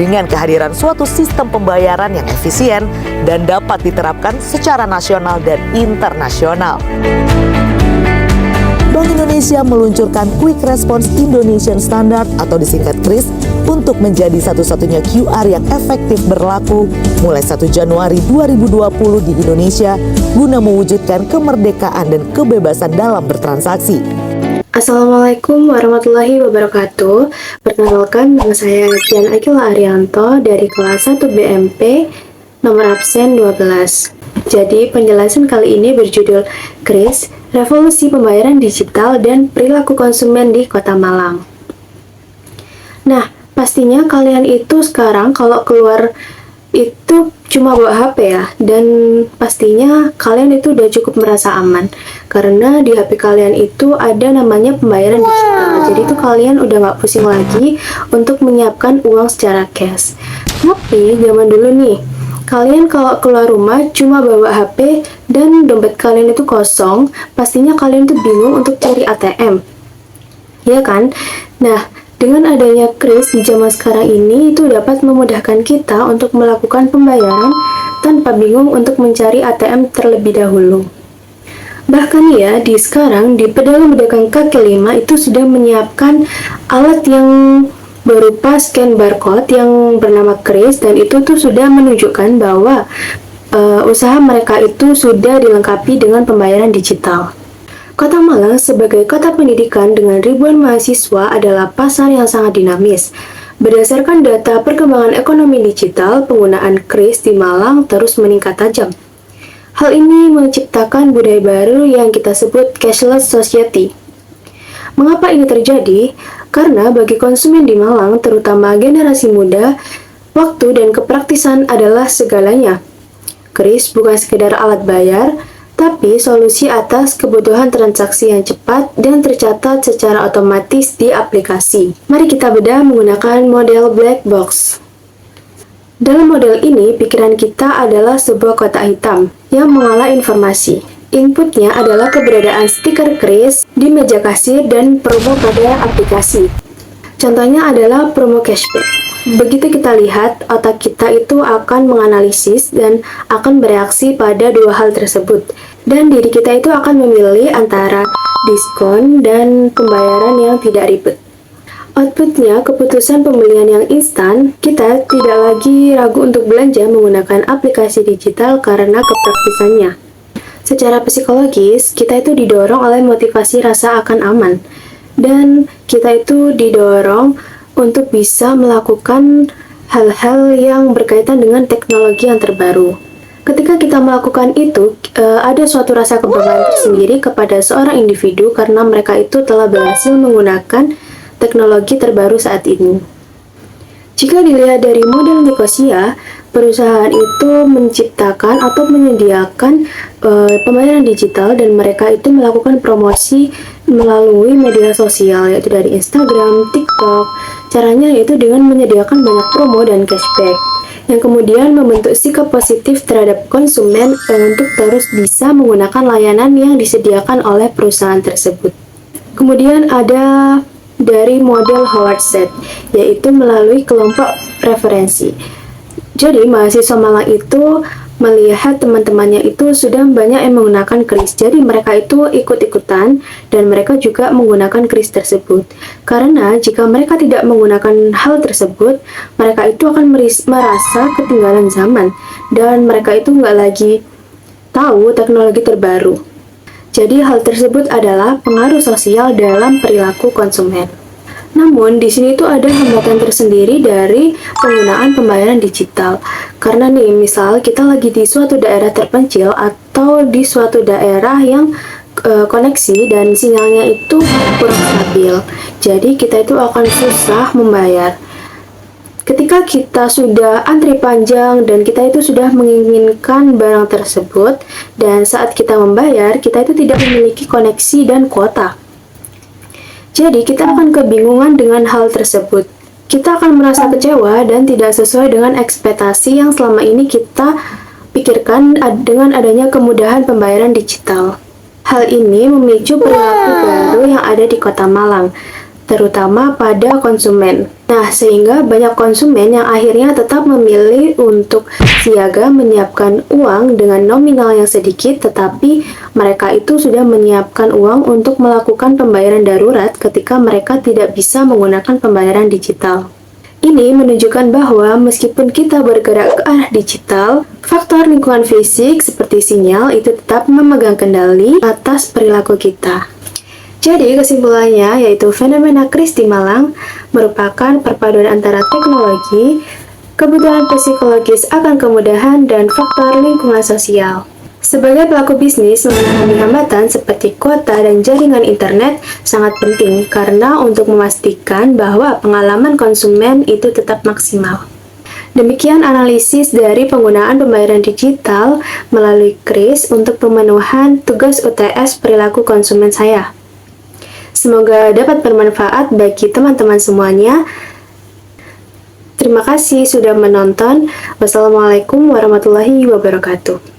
dengan kehadiran suatu sistem pembayaran yang efisien dan dapat diterapkan secara nasional dan internasional. Bank Indonesia meluncurkan Quick Response Indonesian Standard atau disingkat KRIS untuk menjadi satu-satunya QR yang efektif berlaku mulai 1 Januari 2020 di Indonesia guna mewujudkan kemerdekaan dan kebebasan dalam bertransaksi. Assalamualaikum warahmatullahi wabarakatuh. Perkenalkan, nama saya Dian Akila Arianto dari kelas 1 BMP, nomor absen 12. Jadi, penjelasan kali ini berjudul KRIS, Revolusi Pembayaran Digital dan Perilaku Konsumen di Kota Malang. Nah, pastinya kalian itu sekarang kalau keluar itu cuma bawa HP ya, dan pastinya kalian itu udah cukup merasa aman karena di HP kalian itu ada namanya pembayaran digital. Jadi itu kalian udah nggak pusing lagi untuk menyiapkan uang secara cash. Tapi zaman dulu nih, kalian kalau keluar rumah cuma bawa HP dan dompet kalian itu kosong, pastinya kalian tuh bingung untuk cari ATM, ya kan? Nah, dengan adanya KRIS di zaman sekarang ini itu dapat memudahkan kita untuk melakukan pembayaran tanpa bingung untuk mencari ATM terlebih dahulu. Bahkan ya, di sekarang di pedagang-pedagang kaki lima itu sudah menyiapkan alat yang berupa scan barcode yang bernama KRIS, dan itu tuh sudah menunjukkan bahwa usaha mereka itu sudah dilengkapi dengan pembayaran digital. Kota Malang sebagai kota pendidikan dengan ribuan mahasiswa adalah pasar yang sangat dinamis. Berdasarkan data perkembangan ekonomi digital, penggunaan KRIS di Malang terus meningkat tajam. Hal ini menciptakan budaya baru yang kita sebut cashless society. Mengapa ini terjadi? Karena bagi konsumen di Malang, terutama generasi muda, waktu dan kepraktisan adalah segalanya. KRIS bukan sekedar alat bayar, tapi solusi atas kebutuhan transaksi yang cepat dan tercatat secara otomatis di aplikasi. Mari kita bedah menggunakan model black box. Dalam model ini, pikiran kita adalah sebuah kotak hitam yang mengolah informasi. Inputnya adalah keberadaan stiker KRIS di meja kasir dan promo pada aplikasi. Contohnya adalah promo cashback. Begitu kita lihat, otak kita itu akan menganalisis dan akan bereaksi pada dua hal tersebut. Dan diri kita itu akan memilih antara diskon dan pembayaran yang tidak ribet. Outputnya, keputusan pembelian yang instan, kita tidak lagi ragu untuk belanja menggunakan aplikasi digital karena kepraktisannya. Secara psikologis, kita itu didorong oleh motivasi rasa akan aman. Dan kita itu didorong untuk bisa melakukan hal-hal yang berkaitan dengan teknologi yang terbaru. Ketika kita melakukan itu, ada suatu rasa kebanggaan tersendiri kepada seorang individu karena mereka itu telah berhasil menggunakan teknologi terbaru saat ini. Jika dilihat dari model Nicosia, perusahaan itu menciptakan atau menyediakan pembayaran digital dan mereka itu melakukan promosi melalui media sosial, yaitu dari Instagram, TikTok. Caranya yaitu dengan menyediakan banyak promo dan cashback, yang kemudian membentuk sikap positif terhadap konsumen untuk terus bisa menggunakan layanan yang disediakan oleh perusahaan tersebut. Kemudian ada dari model Howard Set, yaitu melalui kelompok referensi. Jadi mahasiswa Malang itu melihat teman-temannya itu sudah banyak yang menggunakan KRIS, jadi mereka itu ikut-ikutan dan mereka juga menggunakan KRIS tersebut. Karena jika mereka tidak menggunakan hal tersebut, mereka itu akan merasa ketinggalan zaman dan mereka itu nggak lagi tahu teknologi terbaru. Jadi hal tersebut adalah pengaruh sosial dalam perilaku konsumen. Namun, di sini tuh ada hambatan tersendiri dari penggunaan pembayaran digital. Karena nih, misal kita lagi di suatu daerah terpencil atau di suatu daerah yang koneksi dan sinyalnya itu kurang stabil. Jadi, kita itu akan susah membayar. Ketika kita sudah antri panjang dan kita itu sudah menginginkan barang tersebut, dan saat kita membayar, kita itu tidak memiliki koneksi dan kuota. Jadi, kita akan kebingungan dengan hal tersebut. Kita akan merasa kecewa dan tidak sesuai dengan ekspektasi yang selama ini kita pikirkan dengan adanya kemudahan pembayaran digital. Hal ini memicu perilaku baru yang ada di Kota Malang. terutama pada konsumen. Nah, sehingga banyak konsumen yang akhirnya tetap memilih untuk siaga menyiapkan uang dengan nominal yang sedikit, tetapi mereka itu sudah menyiapkan uang untuk melakukan pembayaran darurat ketika mereka tidak bisa menggunakan pembayaran digital. Ini menunjukkan bahwa meskipun kita bergerak ke arah digital, faktor lingkungan fisik seperti sinyal itu tetap memegang kendali atas perilaku kita. Jadi kesimpulannya yaitu fenomena kris di Malang merupakan perpaduan antara teknologi, kebutuhan psikologis akan kemudahan, dan faktor lingkungan sosial. Sebagai pelaku bisnis, memahami hambatan seperti kuota dan jaringan internet sangat penting karena untuk memastikan bahwa pengalaman konsumen itu tetap maksimal. Demikian analisis dari penggunaan pembayaran digital melalui kris untuk pemenuhan tugas UTS perilaku konsumen saya. Semoga dapat bermanfaat bagi teman-teman semuanya. Terima kasih sudah menonton. Wassalamualaikum warahmatullahi wabarakatuh.